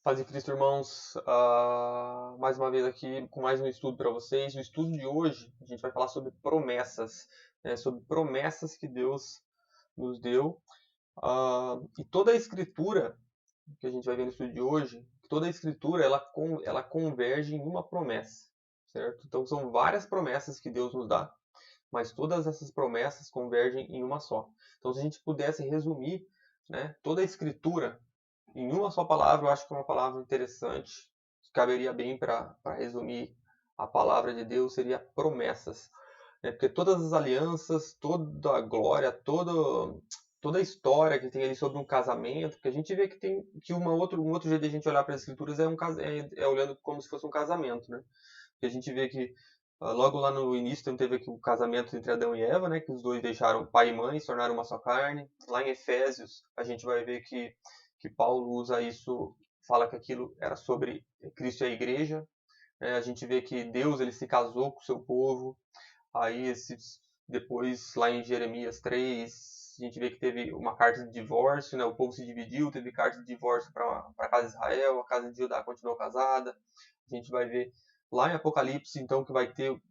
Paz de Cristo, irmãos. Mais uma vez aqui com mais um estudo para vocês. O estudo de hoje a gente vai falar sobre promessas, né? Sobre promessas que Deus nos deu. E toda a Escritura que a gente vai ver no estudo de hoje, toda a Escritura ela converge em uma promessa, certo? Então são várias promessas que Deus nos dá, mas todas essas promessas convergem em uma só. Então se a gente pudesse resumir, né, toda a Escritura em uma só palavra, eu acho que é uma palavra interessante, que caberia bem para resumir a palavra de Deus, seria promessas. Né? Porque todas as alianças, toda a glória, toda a história que tem ali sobre um casamento, porque a gente vê que tem que um outro jeito de a gente olhar para as escrituras é olhando como se fosse um casamento, né? Porque a gente vê que logo lá no início teve aqui o casamento entre Adão e Eva, né? Que os dois deixaram pai e mãe, se tornaram uma só carne. Lá em Efésios, a gente vai ver que Paulo usa isso, fala que aquilo era sobre Cristo e a igreja. A gente vê que Deus ele se casou com o seu povo. Aí depois, lá em Jeremias 3, a gente vê que teve uma carta de divórcio, né? O povo se dividiu, teve carta de divórcio para a casa de Israel, a casa de Judá continuou casada. A gente vai ver lá em Apocalipse, então, que vai ter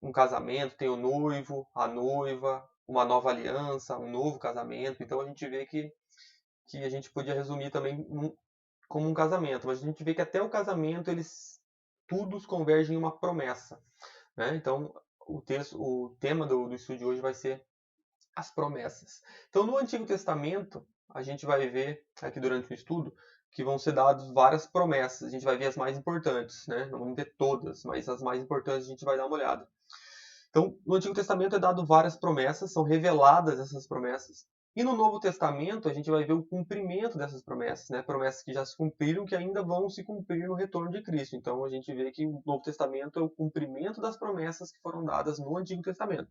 um casamento, tem o noivo, a noiva, uma nova aliança, um novo casamento. Então a gente vê que a gente podia resumir também como um casamento, mas a gente vê que até o casamento eles todos convergem em uma promessa, né? Então o tema do estudo de hoje vai ser as promessas. Então no Antigo Testamento a gente vai ver aqui durante o estudo que vão ser dadas várias promessas. A gente vai ver as mais importantes, né? Não vamos ver todas, mas as mais importantes a gente vai dar uma olhada. Então, no Antigo Testamento é dado várias promessas, são reveladas essas promessas. E no Novo Testamento a gente vai ver o cumprimento dessas promessas, né? Promessas que já se cumpriram, que ainda vão se cumprir no retorno de Cristo. Então a gente vê que o Novo Testamento é o cumprimento das promessas que foram dadas no Antigo Testamento.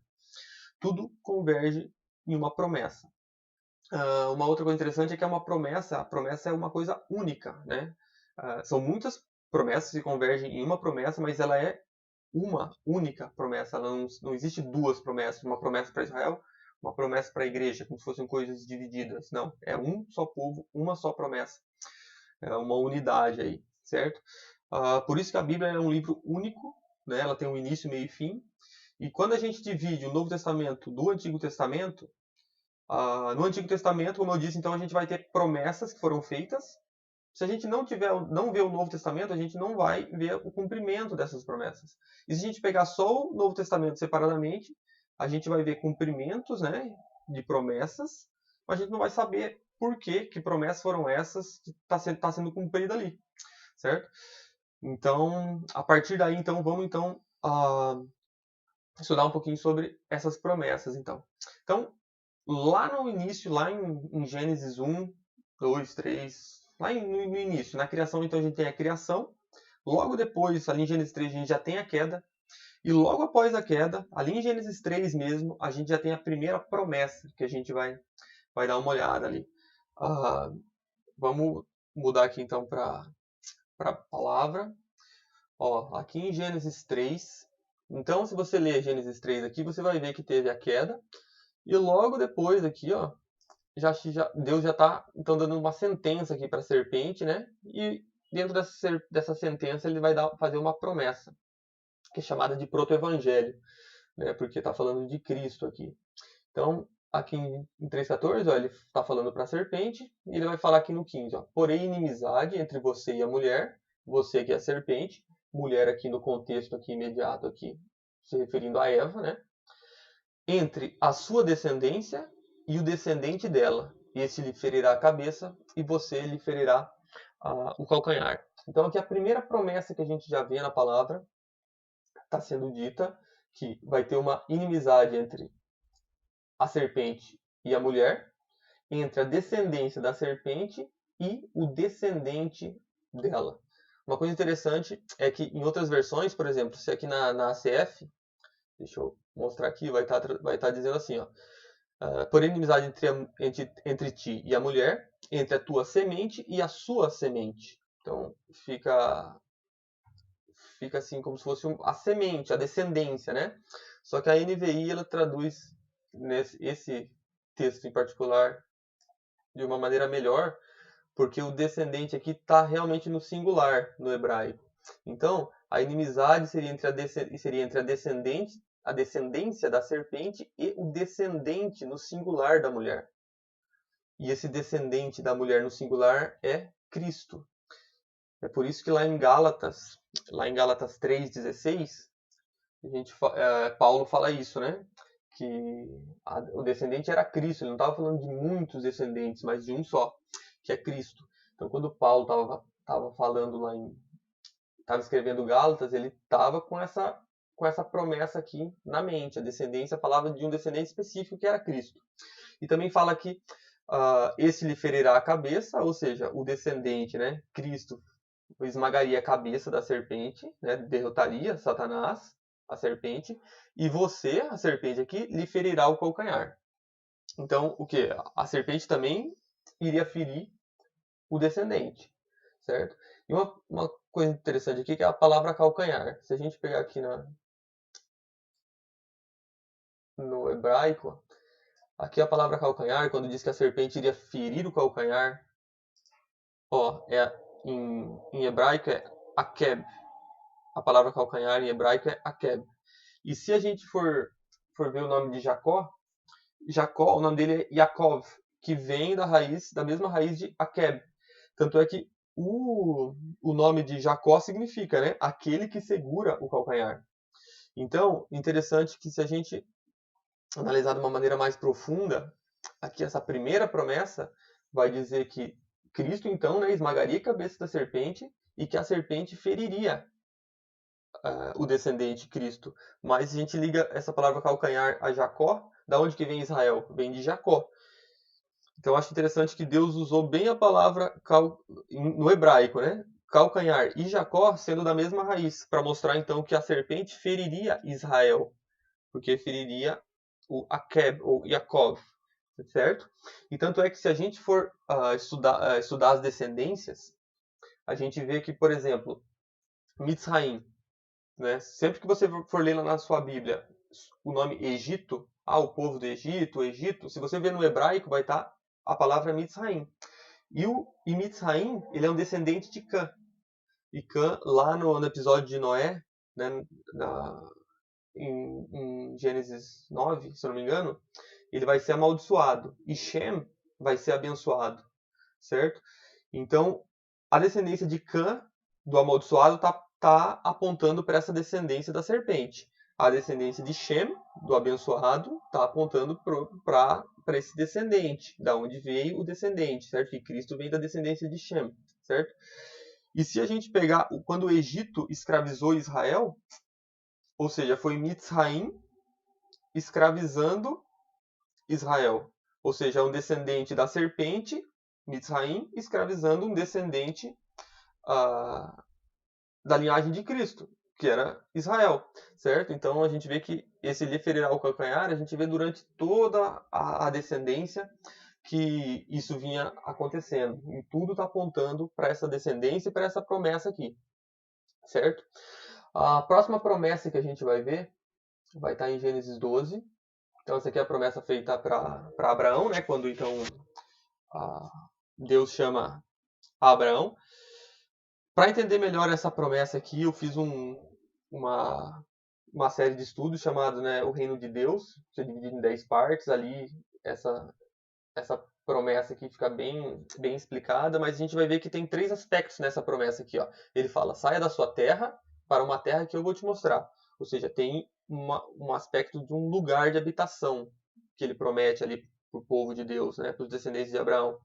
Tudo converge em uma promessa. Uma outra coisa interessante é que a promessa é uma coisa única, né? São muitas promessas que convergem em uma promessa, mas ela é uma única promessa. Ela não existe duas promessas, uma promessa para Israel, uma promessa para a igreja, como se fossem coisas divididas. Não, é um só povo, uma só promessa. É uma unidade aí, certo? Por isso que a Bíblia é um livro único, né? Ela tem um início, meio e fim. E quando a gente divide o Novo Testamento do Antigo Testamento, no Antigo Testamento, como eu disse, então a gente vai ter promessas que foram feitas. Se a gente não vê o Novo Testamento, a gente não vai ver o cumprimento dessas promessas. E se a gente pegar só o Novo Testamento separadamente, a gente vai ver cumprimentos, né, de promessas, mas a gente não vai saber por que promessas foram essas que tá sendo cumprida ali, certo? Então, a partir daí, então, vamos então estudar um pouquinho sobre essas promessas, então. Então, lá no início, lá em Gênesis 1, 2, 3, no início, na criação, então a gente tem a criação. Logo depois, ali em Gênesis 3, a gente já tem a queda. E logo após a queda, ali em Gênesis 3 mesmo, a gente já tem a primeira promessa, que a gente vai dar uma olhada ali. Vamos mudar aqui então para a palavra. Ó, aqui em Gênesis 3. Então, se você ler Gênesis 3 aqui, você vai ver que teve a queda. E logo depois aqui, ó, Deus já está então dando uma sentença aqui para a serpente, né? E dentro dessa sentença ele vai fazer uma promessa, que é chamada de proto-evangelho, né? Porque está falando de Cristo aqui. Então, aqui em 3,14, ó, ele está falando para a serpente, e ele vai falar aqui no 15, ó, porém inimizade entre você e a mulher, você que é a serpente, mulher aqui no contexto aqui imediato aqui, se referindo a Eva, né? Entre a sua descendência e o descendente dela. Esse lhe ferirá a cabeça e você lhe ferirá o calcanhar. Então aqui a primeira promessa que a gente já vê na palavra está sendo dita, que vai ter uma inimizade entre a serpente e a mulher, entre a descendência da serpente e o descendente dela. Uma coisa interessante é que em outras versões, por exemplo, se aqui na ACF, deixa eu mostrar aqui, vai tá dizendo assim, ó, por inimizade entre ti e a mulher, entre a tua semente e a sua semente. Então fica assim como se fosse a semente, a descendência, né? Só que a NVI ela traduz esse texto em particular de uma maneira melhor, porque o descendente aqui está realmente no singular, no hebraico. Então, a inimizade seria entre a descendência da serpente e o descendente no singular da mulher. E esse descendente da mulher no singular é Cristo. É por isso que lá em Gálatas 3,16, Paulo fala isso, né? Que o descendente era Cristo. Ele não estava falando de muitos descendentes, mas de um só, que é Cristo. Então, quando Paulo estava falando estava escrevendo Gálatas, ele estava com essa promessa aqui na mente. A descendência falava de um descendente específico que era Cristo. E também fala que esse lhe ferirá a cabeça, ou seja, o descendente, né, Cristo, esmagaria a cabeça da serpente, né, derrotaria Satanás, a serpente, e você, a serpente aqui, lhe ferirá o calcanhar. Então, o que? A serpente também iria ferir o descendente, certo? E uma coisa interessante aqui que é a palavra calcanhar. Se a gente pegar aqui no hebraico, aqui a palavra calcanhar, quando diz que a serpente iria ferir o calcanhar, em hebraico é akeb. A palavra calcanhar em hebraico é akeb. E se a gente for ver o nome de Jacó, o nome dele é Yaakov, que vem da mesma raiz de akeb. Tanto é que o nome de Jacó significa, né, aquele que segura o calcanhar. Então, interessante que se a gente analisar de uma maneira mais profunda, aqui essa primeira promessa vai dizer que Cristo, então, né, esmagaria a cabeça da serpente e que a serpente feriria o descendente Cristo. Mas a gente liga essa palavra calcanhar a Jacó. Da onde que vem Israel? Vem de Jacó. Então eu acho interessante que Deus usou bem a palavra no hebraico, né? Calcanhar e Jacó sendo da mesma raiz, para mostrar então que a serpente feriria Israel, porque feriria o Akeb ou Yaakov, certo? E tanto é que se a gente for estudar as descendências, a gente vê que, por exemplo, Mitzraim, né? Sempre que você for ler lá na sua Bíblia o nome Egito, o povo do Egito, o Egito, se você ver no hebraico vai estar a palavra Mitzraim. E Mitzraim, ele é um descendente de Cã. E Cã, lá no episódio de Noé, né, em Gênesis 9, se eu não me engano, ele vai ser amaldiçoado. E Shem vai ser abençoado, certo? Então, a descendência de Cã, do amaldiçoado, está apontando para essa descendência da serpente. A descendência de Shem, do abençoado, está apontando para esse descendente, da onde veio o descendente, certo? E Cristo vem da descendência de Shem, certo? E se a gente pegar quando o Egito escravizou Israel, ou seja, foi Mitzraim escravizando Israel, ou seja, um descendente da serpente, Mitzraim, escravizando um descendente da linhagem de Cristo, que era Israel, certo? Então a gente vê que esse lhe ferirá o calcanhar, a gente vê durante toda a descendência que isso vinha acontecendo. E tudo está apontando para essa descendência e para essa promessa aqui, certo? A próxima promessa que a gente vai ver vai estar em Gênesis 12. Então essa aqui é a promessa feita para Abraão, né? Quando então Deus chama Abraão. Para entender melhor essa promessa aqui, eu fiz uma série de estudos chamado, né, O Reino de Deus, que é dividido em 10 partes. Ali, essa promessa aqui fica bem explicada, mas a gente vai ver que tem 3 aspectos nessa promessa aqui. Ó. Ele fala, saia da sua terra para uma terra que eu vou te mostrar. Ou seja, tem um aspecto de um lugar de habitação que ele promete ali para o povo de Deus, né, para os descendentes de Abraão.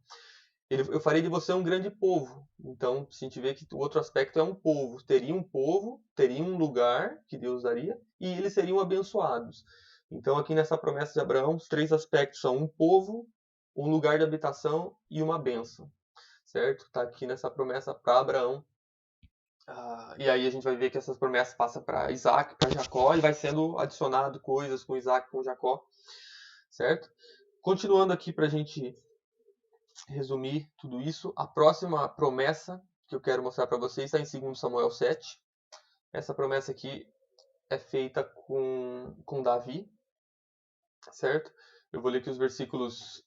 Eu farei de você um grande povo. Então, a gente vê que o outro aspecto é um povo. Teria um lugar que Deus daria, e eles seriam abençoados. Então, aqui nessa promessa de Abraão, os 3 aspectos são um povo, um lugar de habitação e uma bênção. Certo? Está aqui nessa promessa para Abraão. E aí a gente vai ver que essas promessas passam para Isaac, para Jacó, e vai sendo adicionado coisas com Isaac, com Jacó. Certo? Continuando aqui para a gente resumir tudo isso, a próxima promessa que eu quero mostrar para vocês está em 2 Samuel 7. Essa promessa aqui é feita com Davi, certo? Eu vou ler aqui os versículos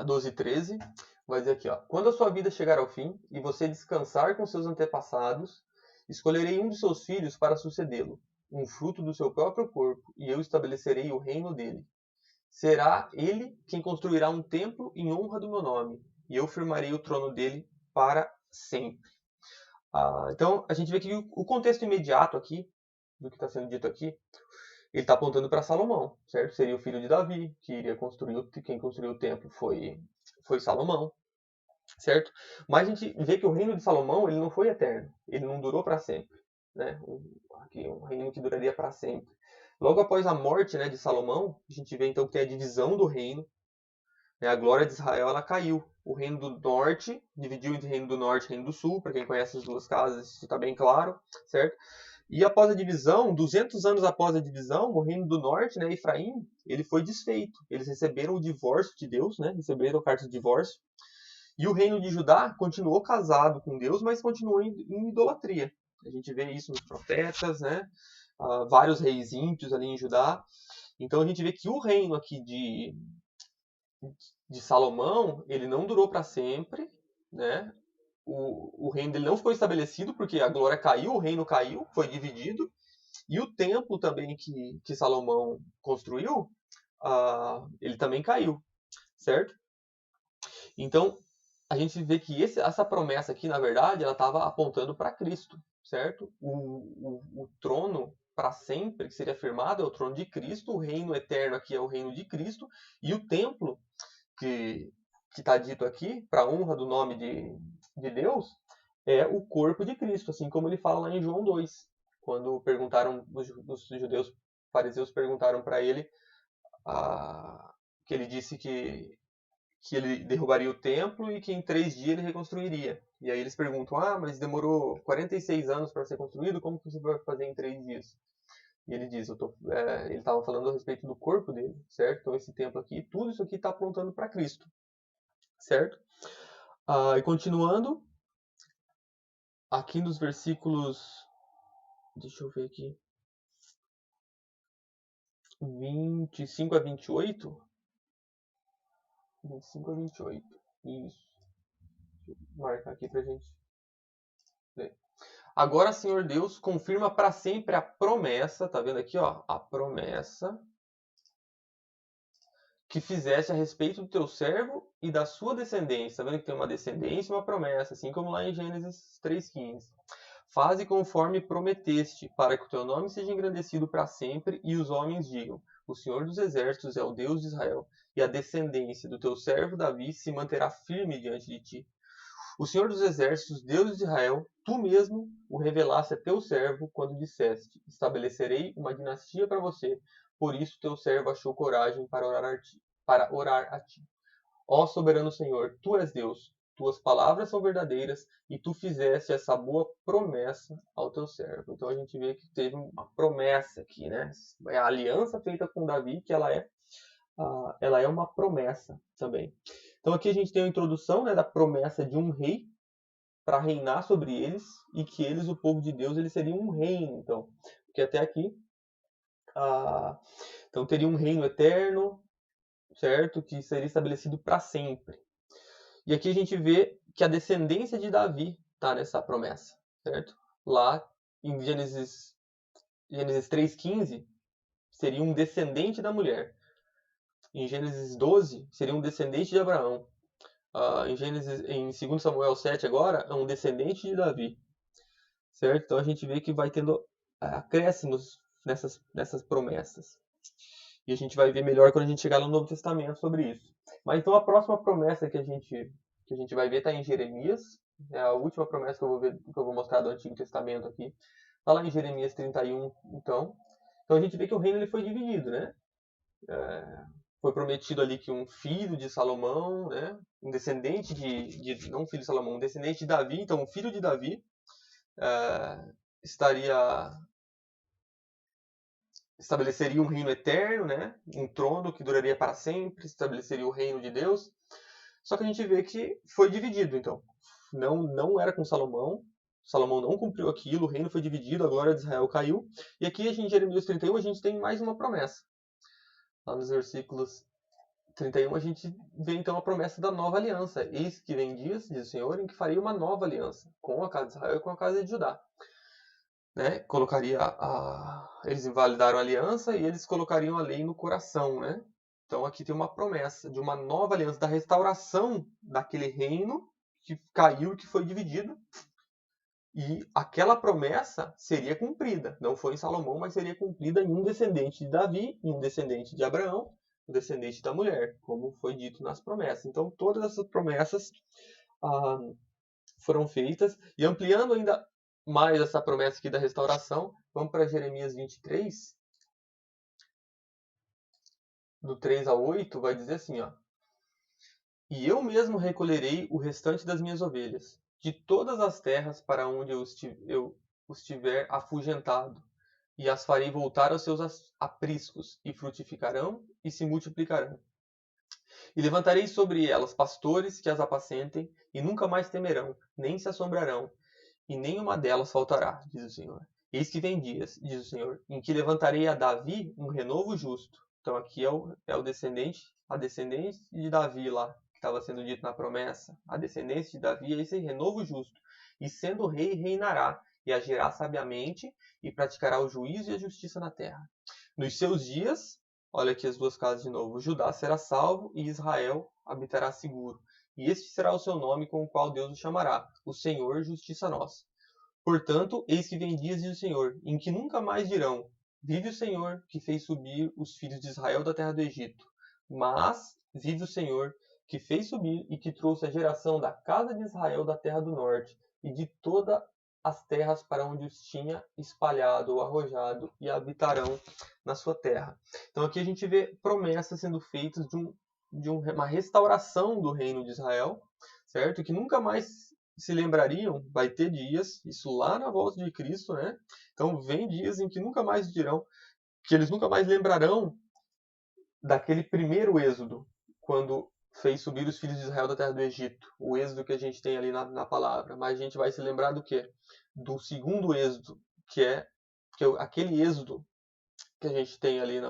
12 e 13. vai dizer aqui, ó: quando a sua vida chegar ao fim e você descansar com seus antepassados, escolherei um de seus filhos para sucedê-lo, um fruto do seu próprio corpo, e eu estabelecerei o reino dele. Será ele quem construirá um templo em honra do meu nome, e eu firmarei o trono dele para sempre. Então, a gente vê que o contexto imediato aqui, do que está sendo dito aqui, ele está apontando para Salomão, certo? Seria o filho de Davi, que iria construir, quem construiu o templo foi Salomão, certo? Mas a gente vê que o reino de Salomão ele não foi eterno, ele não durou para sempre, né? Um reino que duraria para sempre. Logo após a morte, né, de Salomão, a gente vê então que tem a divisão do reino, né? A glória de Israel ela caiu. O reino do norte dividiu entre reino do norte e reino do sul, para quem conhece as duas casas, isso está bem claro, certo? E após a divisão, 200 anos após a divisão, o reino do norte, né, Efraim, ele foi desfeito. Eles receberam o divórcio de Deus, né, receberam a carta de divórcio. E o reino de Judá continuou casado com Deus, mas continuou em idolatria. A gente vê isso nos profetas, né? Vários reis ímpios ali em Judá. Então a gente vê que o reino aqui de Salomão, ele não durou para sempre, né? O reino dele não ficou estabelecido porque a glória caiu, o reino caiu, foi dividido. E o templo também que Salomão construiu, ele também caiu, certo? Então, a gente vê que essa promessa aqui, na verdade, ela estava apontando para Cristo, certo? O trono para sempre que seria firmado é o trono de Cristo, o reino eterno aqui é o reino de Cristo, e o templo que está dito aqui, para honra do nome de Deus, é o corpo de Cristo, assim como ele fala lá em João 2, quando perguntaram, os judeus fariseus perguntaram para ele, que ele disse que ele derrubaria o templo e que em 3 dias ele reconstruiria. E aí eles perguntam, mas demorou 46 anos para ser construído, como que você vai fazer em 3 dias? E ele diz, ele estava falando a respeito do corpo dele, certo? Então esse templo aqui, tudo isso aqui está apontando para Cristo, certo? E continuando, aqui nos versículos, deixa eu ver aqui, 25 a 28, 25 a 28, isso. Deixa eu marcar aqui pra gente ler. Agora, Senhor Deus, confirma para sempre a promessa, tá vendo aqui, ó, a promessa que fizeste a respeito do teu servo e da sua descendência. Tá vendo que tem uma descendência e uma promessa, assim como lá em Gênesis 3,15. Faze conforme prometeste, para que o teu nome seja engrandecido para sempre e os homens digam: o Senhor dos Exércitos é o Deus de Israel, e a descendência do teu servo Davi se manterá firme diante de ti. O Senhor dos Exércitos, Deus de Israel, tu mesmo o revelaste a teu servo quando disseste: estabelecerei uma dinastia para você. Por isso teu servo achou coragem para orar a ti. Ó soberano Senhor, tu és Deus, tuas palavras são verdadeiras e tu fizeste essa boa promessa ao teu servo. Então a gente vê que teve uma promessa aqui, né? A aliança feita com Davi, que ela é uma promessa também. Então aqui a gente tem a introdução, né, da promessa de um rei para reinar sobre eles e que eles, o povo de Deus, eles seriam um reino. Então, porque até aqui, então teria um reino eterno, certo, que seria estabelecido para sempre. E aqui a gente vê que a descendência de Davi está nessa promessa, certo? Lá em Gênesis 3,15 seria um descendente da mulher. Em Gênesis 12 seria um descendente de Abraão. Em 2 Samuel 7 agora é um descendente de Davi, certo? Então a gente vê que vai tendo acréscimos nessas promessas. E a gente vai ver melhor quando a gente chegar no Novo Testamento sobre isso. Mas então a próxima promessa que a gente vai ver está em Jeremias. É a última promessa que eu vou mostrar do Antigo Testamento aqui. Está lá em Jeremias 31, então. Então a gente vê que o reino ele foi dividido, né? Foi prometido ali que um filho de Salomão, né? Um descendente não um filho de Salomão, um descendente de Davi, então um filho de Davi estabeleceria um reino eterno, né? Um trono que duraria para sempre, estabeleceria o reino de Deus. Só que a gente vê que foi dividido, então. Não era com Salomão. Salomão não cumpriu aquilo, o reino foi dividido, a glória de Israel caiu. E aqui em Jeremias 31 a gente tem mais uma promessa. Lá nos versículos 31 a gente vê então a promessa da nova aliança. Eis que vem dias, diz o Senhor, em que farei uma nova aliança com a casa de Israel e com a casa de Judá. Né? Eles invalidaram a aliança e eles colocariam a lei no coração, né? Então aqui tem uma promessa de uma nova aliança, da restauração daquele reino que caiu e que foi dividido. E aquela promessa seria cumprida. Não foi em Salomão, mas seria cumprida em um descendente de Davi, em um descendente de Abraão, um descendente da mulher, como foi dito nas promessas. Então todas essas promessas foram feitas. E ampliando ainda mais essa promessa aqui da restauração, vamos para Jeremias 23, do 3 ao 8, vai dizer assim, ó: E eu mesmo recolherei o restante das minhas ovelhas, de todas as terras para onde eu os tiver afugentado, e as farei voltar aos seus apriscos, e frutificarão e se multiplicarão. E levantarei sobre elas pastores que as apacentem, e nunca mais temerão, nem se assombrarão, e nenhuma delas faltará, diz o Senhor. Eis que vem dias, diz o Senhor, em que levantarei a Davi um renovo justo. Então aqui é o descendente, a descendência de Davi lá, que estava sendo dito na promessa. A descendência de Davi é esse renovo justo. E sendo rei, reinará, e agirá sabiamente, e praticará o juízo e a justiça na terra. Nos seus dias, olha aqui as duas casas de novo, Judá será salvo e Israel habitará seguro. E este será o seu nome com o qual Deus o chamará, o Senhor, justiça nossa. Portanto, eis que vem dias, diz o Senhor, em que nunca mais dirão: Vive o Senhor, que fez subir os filhos de Israel da terra do Egito. Mas vive o Senhor, que fez subir e que trouxe a geração da casa de Israel da terra do norte e de todas as terras para onde os tinha espalhado ou arrojado, e habitarão na sua terra. Então aqui a gente vê promessas sendo feitas de uma restauração do reino de Israel, certo? Que nunca mais se lembrariam, vai ter dias, isso lá na volta de Cristo, né? Então vem dias em que nunca mais dirão, que eles nunca mais lembrarão daquele primeiro êxodo, quando fez subir os filhos de Israel da terra do Egito, o êxodo que a gente tem ali na palavra. Mas a gente vai se lembrar do quê? Do segundo êxodo, que é aquele êxodo que a gente tem ali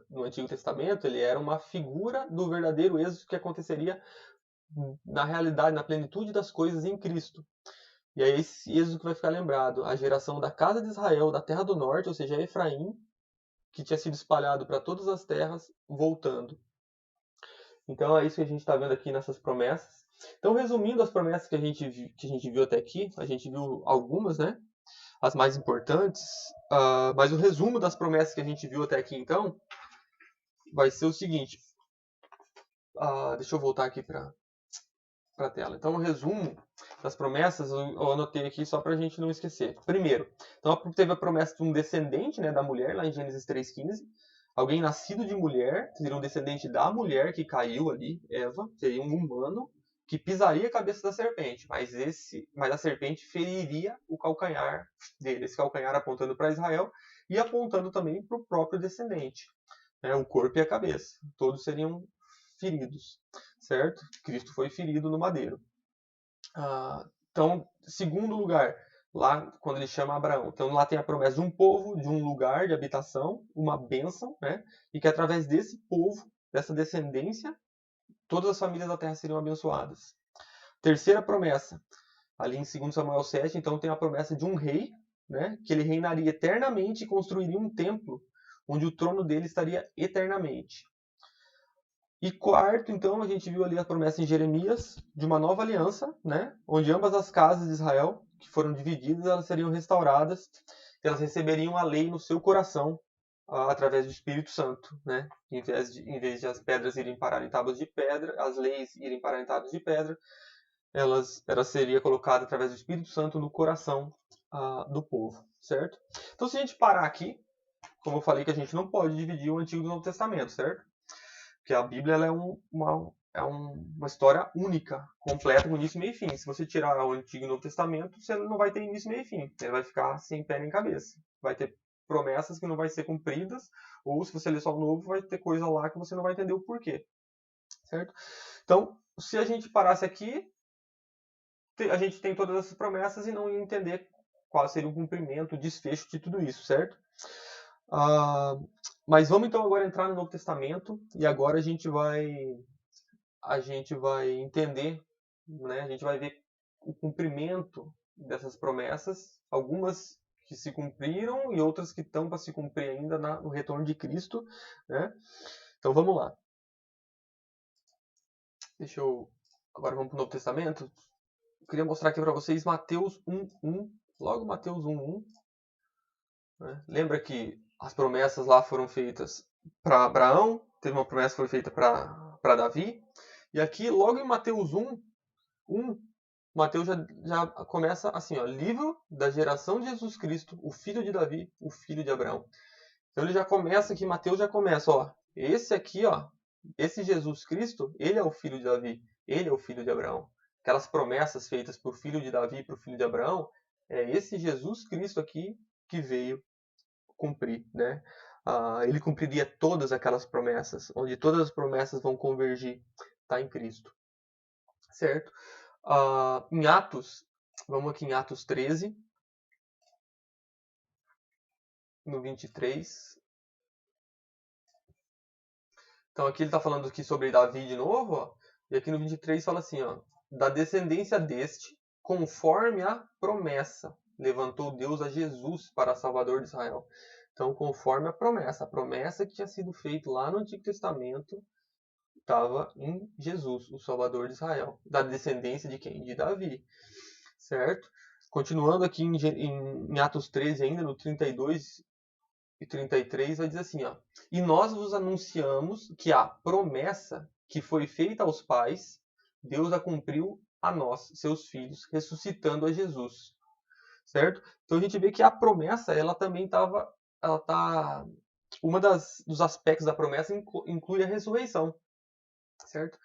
no Antigo Testamento, ele era uma figura do verdadeiro êxodo que aconteceria na realidade, na plenitude das coisas em Cristo. E é esse êxodo que vai ficar lembrado, a geração da casa de Israel, da terra do norte, ou seja, Efraim, que tinha sido espalhado para todas as terras, voltando. Então é isso que a gente está vendo aqui nessas promessas. Então, resumindo as promessas que a gente viu até aqui, a gente viu algumas, né? As mais importantes, mas o resumo das promessas que a gente viu até aqui, então, vai ser o seguinte. Deixa eu voltar aqui para a tela. Então, o resumo das promessas eu anotei aqui só para a gente não esquecer. Primeiro, então teve a promessa de um descendente, né, da mulher, lá em Gênesis 3,15. Alguém nascido de mulher, seria um descendente da mulher que caiu ali, Eva, seria um humano que pisaria a cabeça da serpente, mas a serpente feriria o calcanhar dele, esse calcanhar apontando para Israel e apontando também para o próprio descendente, né, o corpo e a cabeça. Todos seriam feridos, certo? Cristo foi ferido no madeiro. Então, segundo lugar, lá quando ele chama Abraão, então lá tem a promessa de um povo, de um lugar de habitação, uma bênção, né? E que através desse povo, dessa descendência, todas as famílias da terra seriam abençoadas. Terceira promessa, ali em 2 Samuel 7, então tem a promessa de um rei, né? Que ele reinaria eternamente e construiria um templo onde o trono dele estaria eternamente. E quarto, então, a gente viu ali a promessa em Jeremias de uma nova aliança, né? Onde ambas as casas de Israel, que foram divididas, elas seriam restauradas, elas receberiam a lei no seu coração através do Espírito Santo, né? Em vez de as pedras irem parar em tábuas de pedra, as leis irem parar em tábuas de pedra, ela seria colocada através do Espírito Santo no coração do povo, certo? Então, se a gente parar aqui, como eu falei que a gente não pode dividir o Antigo e o Novo Testamento, certo? Porque a Bíblia ela é uma história única, completa, com início, meio e fim. Se você tirar o Antigo e o Novo Testamento, você não vai ter início, meio e fim. Ele vai ficar sem pé nem cabeça. Vai ter promessas que não vai ser cumpridas, ou se você ler só o Novo, vai ter coisa lá que você não vai entender o porquê. Certo? Então, se a gente parasse aqui, a gente tem todas essas promessas e não ia entender qual seria o cumprimento, o desfecho de tudo isso, certo? Mas vamos então agora entrar no Novo Testamento e agora a gente vai entender, né? A gente vai ver o cumprimento dessas promessas, algumas que se cumpriram e outras que estão para se cumprir ainda no retorno de Cristo, né? Então vamos lá. Agora vamos para o Novo Testamento. Eu queria mostrar aqui para vocês Mateus 1:1, logo Mateus 1:1. Né? Lembra que as promessas lá foram feitas para Abraão, teve uma promessa que foi feita para Davi, e aqui logo em Mateus 1:1, Mateus já começa assim, ó, livro da geração de Jesus Cristo, o filho de Davi, o filho de Abraão. Então ele já começa aqui, Mateus já começa, ó, esse aqui, ó, esse Jesus Cristo, ele é o filho de Davi, ele é o filho de Abraão. Aquelas promessas feitas para o filho de Davi e para o filho de Abraão, é esse Jesus Cristo aqui que veio cumprir, né? Ele cumpriria todas aquelas promessas, onde todas as promessas vão convergir, está em Cristo, certo? Em Atos, vamos aqui em Atos 13, no 23. Então aqui ele está falando aqui sobre Davi de novo, ó, e aqui no 23 fala assim, ó, da descendência deste, conforme a promessa, levantou Deus a Jesus para Salvador de Israel. Então, conforme a promessa que tinha sido feita lá no Antigo Testamento, estava em Jesus, o Salvador de Israel. Da descendência de quem? De Davi. Certo? Continuando aqui em Atos 13, ainda no 32 e 33, vai dizer assim, ó. E nós vos anunciamos que a promessa que foi feita aos pais, Deus a cumpriu a nós, seus filhos, ressuscitando a Jesus. Certo? Então a gente vê que a promessa, ela também estava... Uma dos aspectos da promessa inclui a ressurreição. Certo?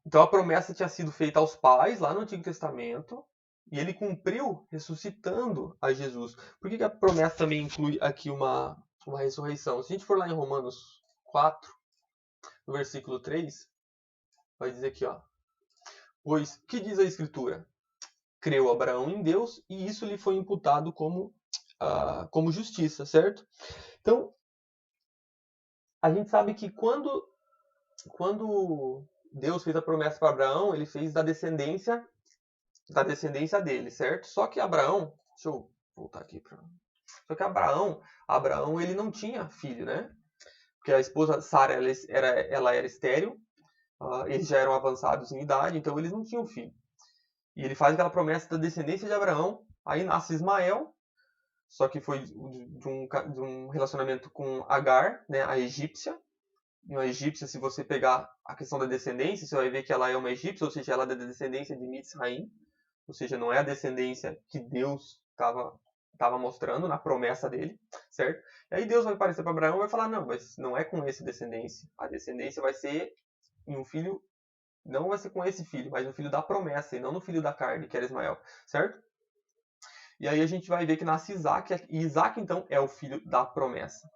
Então a promessa tinha sido feita aos pais lá no Antigo Testamento e ele cumpriu ressuscitando a Jesus. Por que a promessa também inclui aqui uma ressurreição? Se a gente for lá em Romanos 4, no versículo 3, vai dizer aqui, ó. Pois, o que diz a Escritura? Creu Abraão em Deus e isso lhe foi imputado como justiça, certo? Então, a gente sabe que quando Deus fez a promessa para Abraão, ele fez da descendência dele, certo? Só que Abraão, deixa eu voltar aqui para. Só que Abraão ele não tinha filho, né? Porque a esposa Sara ela era estéril, eles já eram avançados em idade, então eles não tinham filho. E ele faz aquela promessa da descendência de Abraão, aí nasce Ismael, só que foi de um relacionamento com Agar, né, a egípcia. E uma egípcia, se você pegar a questão da descendência, você vai ver que ela é uma egípcia, ou seja, ela é da descendência de Mitzraim, ou seja, não é a descendência que Deus estava mostrando na promessa dele, certo? E aí Deus vai aparecer para Abraão e vai falar, não, mas não é com esse descendência. A descendência vai ser em um filho, não vai ser com esse filho, mas no filho da promessa, e não no filho da carne, que era Ismael, certo? E aí a gente vai ver que nasce Isaac, e Isaac, então, é o filho da promessa.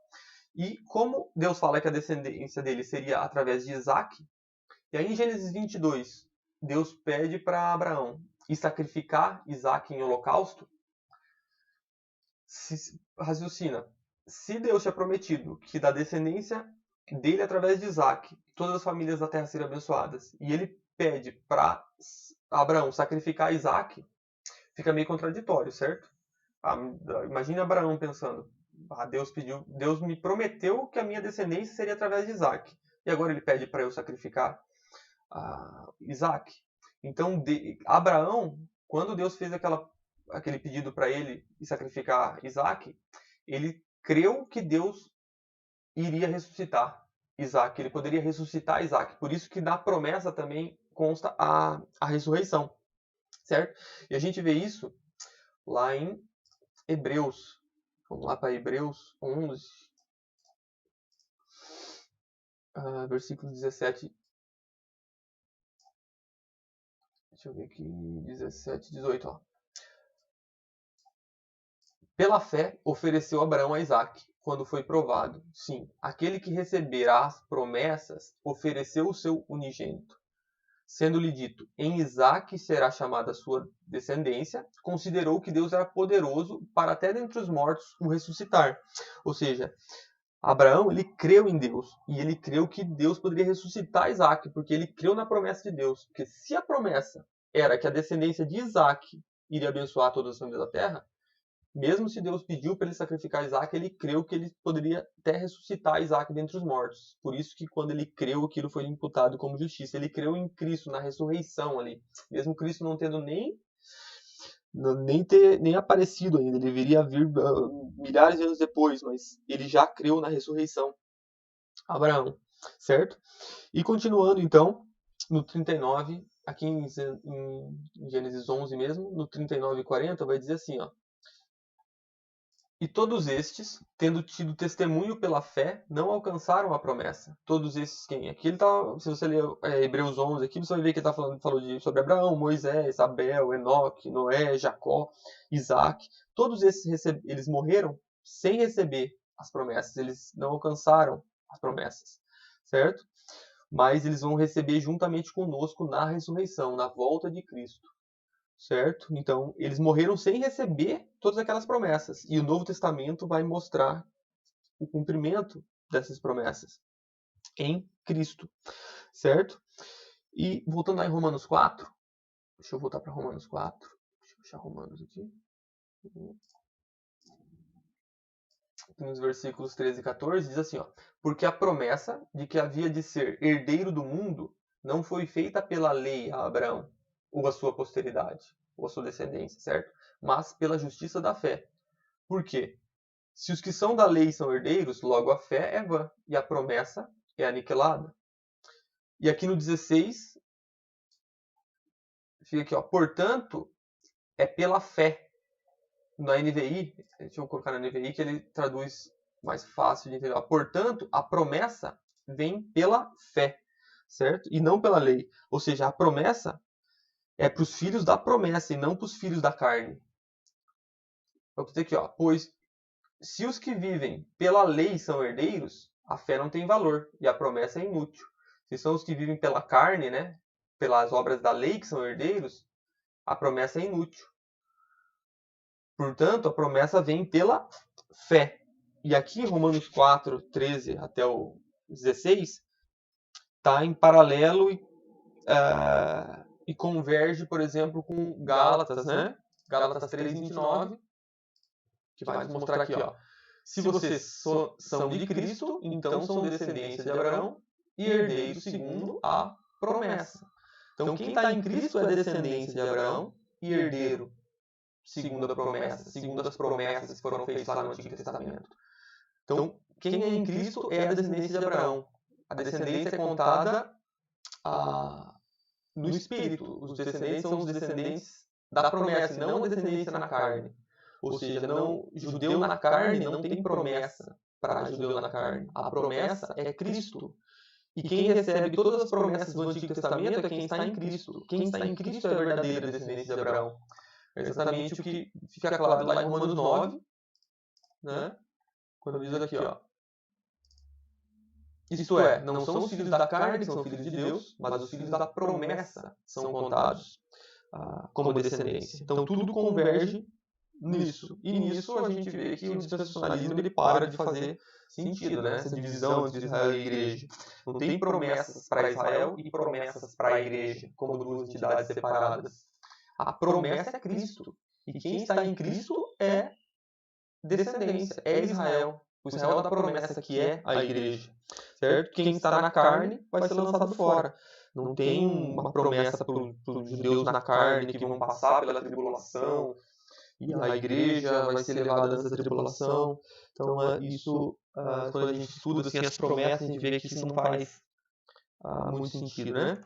E como Deus fala que a descendência dele seria através de Isaac, e aí em Gênesis 22, Deus pede para Abraão ir sacrificar Isaac em holocausto. Raciocina, se Deus tinha prometido que da descendência dele através de Isaac, todas as famílias da terra seriam abençoadas, e ele pede para Abraão sacrificar Isaac, fica meio contraditório, certo? Imagina Abraão pensando, Deus me prometeu que a minha descendência seria através de Isaac, e agora ele pede para eu sacrificar Isaac. Então, Abraão, quando Deus fez aquele pedido para ele sacrificar Isaac, ele creu que Deus iria ressuscitar Isaac, ele poderia ressuscitar Isaac. Por isso que na promessa também consta a ressurreição, certo? E a gente vê isso lá em Hebreus. Vamos lá para Hebreus 11, versículo 17. Deixa eu ver aqui, 17, 18, ó. Pela fé, ofereceu Abraão a Isaque, quando foi provado. Sim, aquele que receberá as promessas ofereceu o seu unigênito. sendo-lhe dito, em Isaque será chamada a sua descendência, considerou que Deus era poderoso para até dentre os mortos o ressuscitar. Ou seja, Abraão, ele creu em Deus, e ele creu que Deus poderia ressuscitar Isaque, porque ele creu na promessa de Deus. Porque se a promessa era que a descendência de Isaque iria abençoar todas as famílias da terra, mesmo se Deus pediu para ele sacrificar Isaac, ele creu que ele poderia até ressuscitar Isaac dentre os mortos. Por isso que quando ele creu, aquilo foi imputado como justiça. Ele creu em Cristo, na ressurreição ali. Mesmo Cristo não tendo nem aparecido ainda. Ele viria a vir milhares de anos depois, mas ele já creu na ressurreição. Abraão, certo? E continuando então, no 39, aqui em Gênesis 11 mesmo, no 39 e 40, vai dizer assim, ó. E todos estes, tendo tido testemunho pela fé, não alcançaram a promessa. Todos estes quem? Aqui ele tá, se você ler Hebreus 11, aqui você vai ver que ele está falando sobre Abraão, Moisés, Abel, Enoque, Noé, Jacó, Isaac. Todos esses eles morreram sem receber as promessas. Eles não alcançaram as promessas, certo? Mas eles vão receber juntamente conosco na ressurreição, na volta de Cristo. Certo? Então, eles morreram sem receber todas aquelas promessas. E o Novo Testamento vai mostrar o cumprimento dessas promessas em Cristo. Certo? E voltando lá em Romanos 4. Deixa eu voltar para Romanos 4. Deixa eu achar Romanos aqui. Nos versículos 13 e 14 diz assim, ó. Porque a promessa de que havia de ser herdeiro do mundo não foi feita pela lei a Abraão, ou a sua posteridade, ou a sua descendência, certo? Mas pela justiça da fé. Por quê? Se os que são da lei são herdeiros, logo a fé é vã, e a promessa é aniquilada. E aqui no 16, fica aqui, ó. Portanto, é pela fé. Na NVI, deixa eu colocar na NVI que ele traduz mais fácil de entender. Portanto, a promessa vem pela fé, certo? E não pela lei. Ou seja, a promessa é para os filhos da promessa e não para os filhos da carne. Vou dizer aqui, ó. Pois se os que vivem pela lei são herdeiros, a fé não tem valor e a promessa é inútil. Se são os que vivem pela carne, né, pelas obras da lei que são herdeiros, a promessa é inútil. Portanto, a promessa vem pela fé. E aqui em Romanos 4, 13 até o 16, está em paralelo e converge, por exemplo, com Gálatas, né? Gálatas 3, 29, que vai nos mostrar aqui, ó. Se vocês são de Cristo, então são descendência de Abraão e herdeiros segundo a promessa. Então, quem está em Cristo é descendência de Abraão e herdeiro segundo a promessa, segundo as promessas que foram feitas lá no Antigo Testamento. Então, quem é em Cristo é a descendência de Abraão. A descendência é contada no Espírito. Os descendentes são os descendentes da promessa, não a descendência na carne. Ou seja, judeu na carne não tem promessa para judeu na carne. A promessa é Cristo. E quem recebe todas as promessas do Antigo Testamento é quem está em Cristo. Quem está em Cristo é a verdadeira descendência de Abraão. É exatamente o que fica claro lá em Romanos 9, né? Quando diz aqui, ó. Isto é, não são os filhos da carne que são filhos de Deus, mas os filhos da promessa são contados como descendência. Então tudo converge nisso. E nisso a gente vê que o dispensacionalismo ele para de fazer sentido, né? Essa divisão entre Israel e a igreja. Não tem promessas para Israel e promessas para a igreja, como duas entidades separadas. A promessa é Cristo. E quem está em Cristo é descendência, é Israel. O Israel da promessa que é a igreja. Certo? Quem está na carne vai ser lançado fora. Não tem uma promessa para os judeus na carne que vão passar pela tribulação. E a igreja vai ser levada antes da tribulação. Então, isso, quando a gente estuda assim, as promessas, a gente vê que isso não faz muito sentido, né?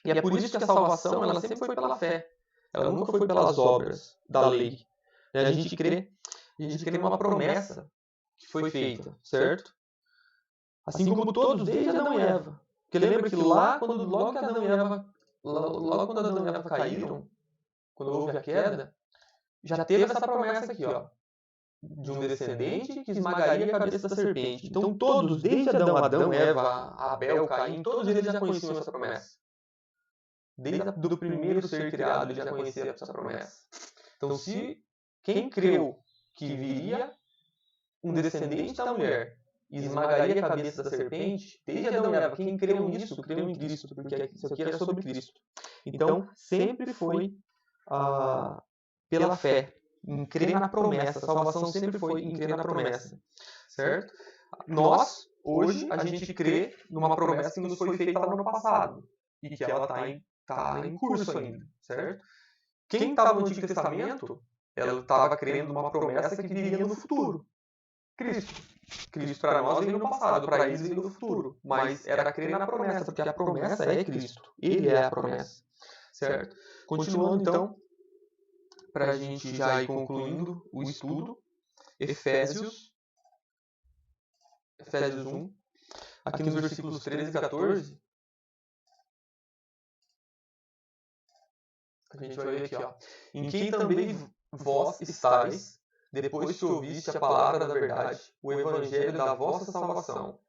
E é por isso que a salvação ela sempre foi pela fé. Ela nunca foi pelas obras da lei. A gente crê numa promessa que foi feita, certo? Assim como todos, desde Adão e Eva. Porque lembra que logo quando Adão e Eva caíram, quando houve a queda, já teve essa promessa aqui, ó, de um descendente que esmagaria a cabeça da serpente. Então todos, desde Adão, Eva, Abel, Caim, todos eles já conheciam essa promessa. desde o primeiro ser criado, ele já conhecia essa promessa. Então, se quem creu que viria um descendente da mulher e esmagaria a cabeça da serpente, desde Adão e Eva, quem creu nisso, creu em Cristo, porque isso aqui era sobre Cristo. Então, sempre foi pela fé, em crer na promessa. A salvação sempre foi em crer na promessa, certo? Nós, hoje, a gente crê numa promessa que nos foi feita lá no passado e que ela está em curso ainda, certo? Quem estava no Antigo Testamento, ela estava crendo numa promessa que viria no futuro. Cristo. Cristo para nós veio no passado, para eles veio no futuro. Mas era crer na promessa, porque a promessa é Cristo. Ele é a promessa, certo? Continuando, então, para a gente já ir concluindo o estudo, Efésios 1, aqui nos versículos 13 e 14, a gente vai ver aqui, ó. Em quem também vós estáis, depois que ouviste a palavra da verdade, o evangelho da vossa salvação,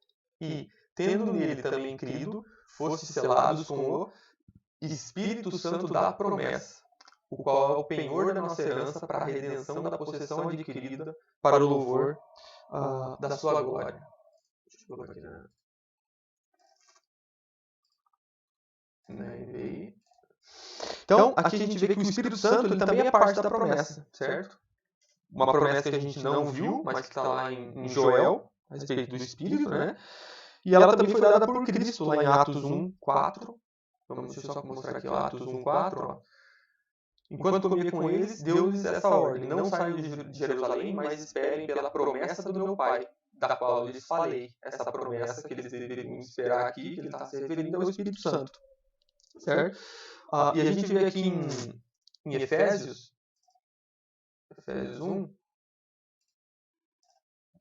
e, tendo nele também crido, fostes selados com o Espírito Santo da promessa, o qual é o penhor da nossa herança para a redenção da possessão adquirida para o louvor da sua glória. Deixa eu colocar aqui na NVI. Então, aqui a gente vê que o Espírito Santo ele também é parte da promessa, certo? Uma promessa que a gente não viu, mas que está lá em Joel, a respeito do Espírito, né? E ela também foi dada por Cristo, lá em Atos 1, 4. Deixa eu só mostrar aqui, ó, Atos 1, 4. Ó. Enquanto comia com eles, deu-lhes essa ordem: não saiam de Jerusalém, mas esperem pela promessa do meu Pai, da qual eu lhes falei. Essa promessa que eles deveriam esperar aqui, que ele está se referindo ao Espírito Santo. Certo? E a gente vê aqui em Efésios 1,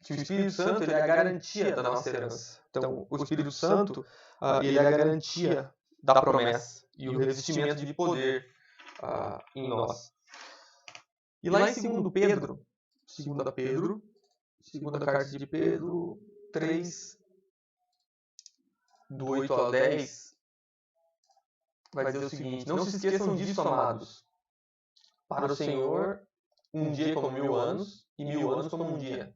que o Espírito Santo ele é a garantia da nossa herança. Então, o Espírito Santo ele é a garantia da promessa e o revestimento de poder em nós. E lá em 2 Pedro, segunda carta de Pedro 3, do 8 ao 10, vai dizer o seguinte: não se esqueçam disso, amados. Para o Senhor, um dia como 1000 anos, e 1000 anos como um dia.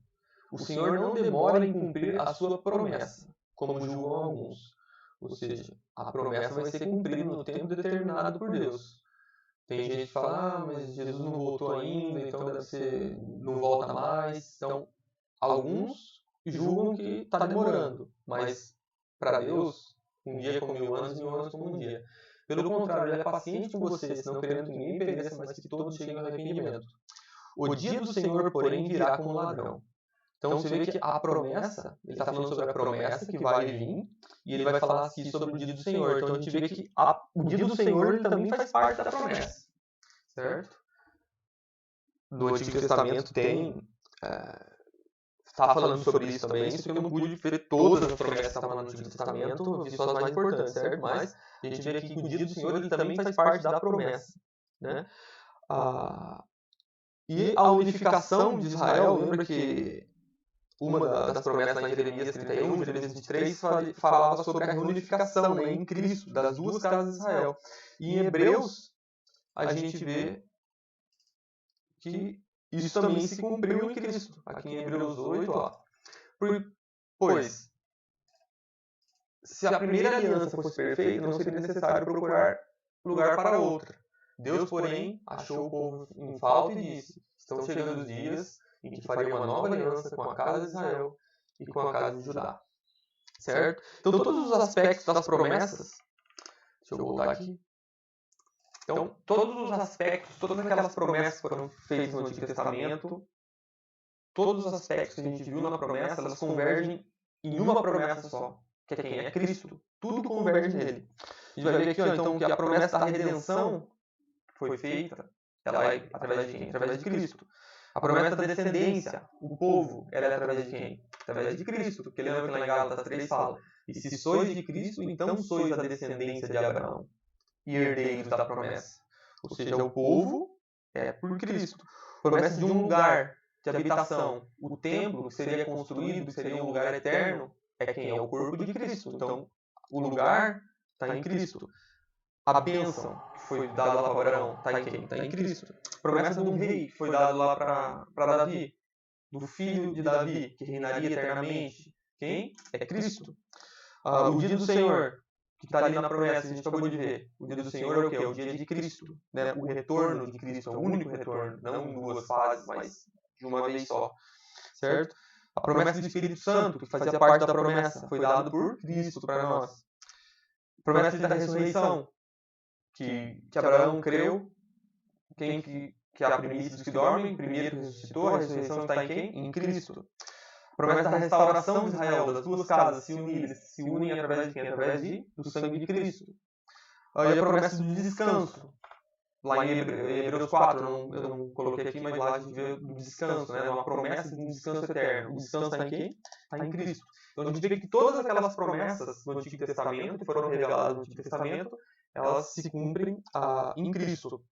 O Senhor não demora em cumprir a sua promessa, como julgam alguns. Ou seja, a promessa vai ser cumprida no tempo determinado por Deus. Tem gente que fala, mas Jesus não voltou ainda, então deve ser, não volta mais. Então, alguns julgam que está demorando, mas para Deus, um dia como 1000 anos, 1000 anos como um dia. Pelo contrário, ele é paciente com vocês, não querendo que ninguém pereça, mas que todos cheguem ao arrependimento. O dia do Senhor, porém, virá como ladrão. Então você vê que a promessa, ele está falando sobre a promessa que vai vir, e ele vai falar aqui sobre o dia do Senhor. Então a gente vê que o dia do Senhor ele também faz parte da promessa. Certo? No Antigo Testamento tem... Está falando sobre isso também, só que eu não pude ver todas as promessas que estavam no Antigo Testamento, eu vi só as mais importantes, certo? Mas a gente vê aqui que o dia do Senhor ele também faz parte da promessa. Né? E a unificação de Israel, lembra que uma das promessas lá em Jeremias 31, Jeremias 23, falava sobre a reunificação, né, em Cristo, das duas casas de Israel. E em Hebreus, a gente vê que isso também se cumpriu em Cristo. Aqui em Hebreus 8, ó. Pois, se a primeira aliança fosse perfeita, não seria necessário procurar lugar para outra. Deus, porém, achou o povo em falta e disse: estão chegando os dias em que faria uma nova aliança com a casa de Israel e com a casa de Judá. Certo? Então, todos os aspectos das promessas... Deixa eu voltar aqui. Então, todos os aspectos, todas aquelas promessas que foram feitas no Antigo Testamento, todos os aspectos que a gente viu na promessa, elas convergem em uma promessa só, que é quem é Cristo. Tudo converge nele. A gente vai ver aqui, ó, então, que a promessa da redenção foi feita, ela é através de quem? Através de Cristo. A promessa da descendência, o povo, ela é através de quem? Através de Cristo. Porque lembra que lá em Gálatas 3 fala: e se sois de Cristo, então sois a descendência de Abraão e herdeiros da promessa. Ou seja, o povo é por Cristo. Promessa de um lugar de habitação. O templo que seria construído, que seria um lugar eterno, é quem é o corpo de Cristo. Então, o lugar está em Cristo. A bênção que foi dada lá para Abraão está em quem? Está em Cristo. A promessa de um rei que foi dado lá para Davi, do filho de Davi, que reinaria eternamente. Quem? É Cristo. O dia do Senhor, que está ali na promessa, a gente acabou de ver. O dia do Senhor é o quê? É o dia de Cristo. Né? O retorno de Cristo, é o único retorno. Não em duas fases, mas de uma vez só. Certo? A promessa do Espírito Santo, que fazia parte da promessa, foi dada por Cristo para nós. A promessa da ressurreição, que Abraão creu, que é a primícia dos que dormem, primeiro ressuscitou, a ressurreição está em quem? Em Cristo. A promessa da restauração de Israel, das duas casas se unem através de quem? Através do sangue de Cristo. E a promessa do descanso, lá em Hebreus 4, eu não coloquei aqui, mas lá a gente vê do descanso, né? Uma promessa de um descanso eterno. O descanso está em quem? Está em Cristo. Então a gente vê que todas aquelas promessas do Antigo Testamento, que foram reveladas no Antigo Testamento, elas se cumprem em Cristo.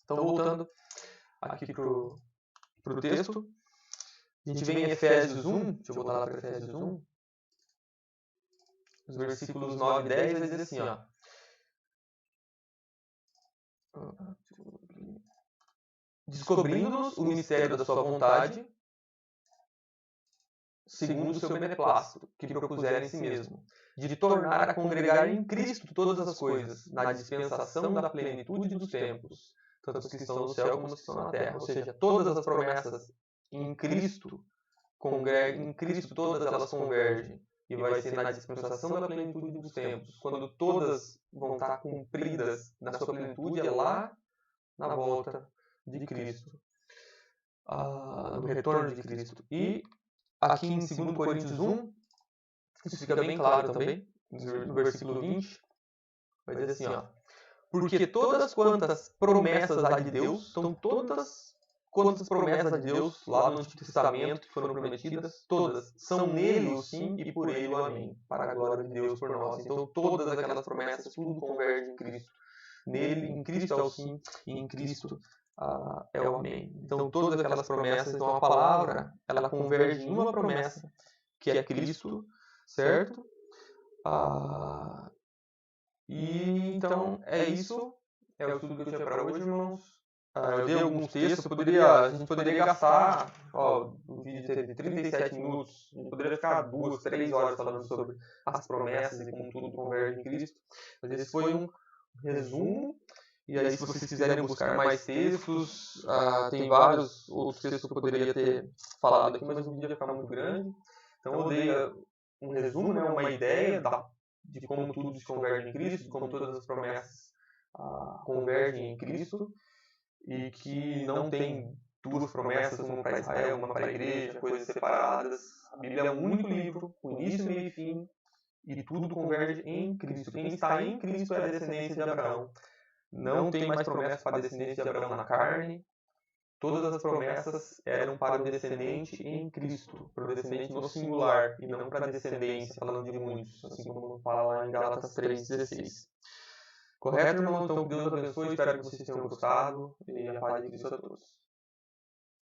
Então, voltando aqui para o texto, a gente vê em Efésios 1, deixa eu voltar lá para Efésios 1, os versículos 9 e 10, vai dizer assim, ó. Descobrindo-nos o mistério da sua vontade, segundo o seu beneplácito, que propusera em si mesmo, de tornar a congregar em Cristo todas as coisas, na dispensação da plenitude dos tempos, tanto os que estão no céu como os que estão na terra. Ou seja, todas as promessas em Cristo, em Cristo todas elas convergem. E vai ser na dispensação da plenitude dos tempos. Quando todas vão estar cumpridas na sua plenitude, é lá na volta de Cristo. No retorno de Cristo. E aqui em 2 Coríntios 1, isso fica bem claro também, no versículo 20, vai dizer assim, ó. Porque todas quantas promessas há de Deus, então todas quantas promessas há de Deus lá no Antigo Testamento que foram prometidas, todas são nele o sim e por ele o amém, para a glória de Deus por nós. Então todas aquelas promessas, tudo converge em Cristo. Nele, em Cristo é o sim e em Cristo é o amém. Então todas aquelas promessas, então a palavra, ela converge em uma promessa, que é Cristo, certo? E então é isso, é o estudo que eu tinha para hoje, irmãos. Eu dei alguns textos, a gente poderia gastar, o vídeo teve 37 minutos, a gente poderia ficar 2, 3 horas falando sobre as promessas e como tudo converge em Cristo. Mas esse foi um resumo, e aí se vocês quiserem buscar mais textos, tem vários outros textos que eu poderia ter falado aqui, mas o vídeo ia ficar muito grande. Então eu dei um resumo, né, uma ideia de como tudo se converge em Cristo, de como todas as promessas convergem em Cristo, e que não tem duas promessas, uma para Israel, uma para a igreja, coisas separadas. A Bíblia é um único livro, com início, meio e fim, e tudo converge em Cristo. Quem está em Cristo é a descendência de Abraão. Não tem mais promessa para a descendência de Abraão na carne. Todas as promessas eram para o descendente em Cristo, para o descendente no singular, e não para a descendência, falando de muitos, assim como fala lá em Gálatas 3,16. Correto, irmão? Então, que Deus abençoe, espero que vocês tenham gostado, e a paz de Cristo a todos.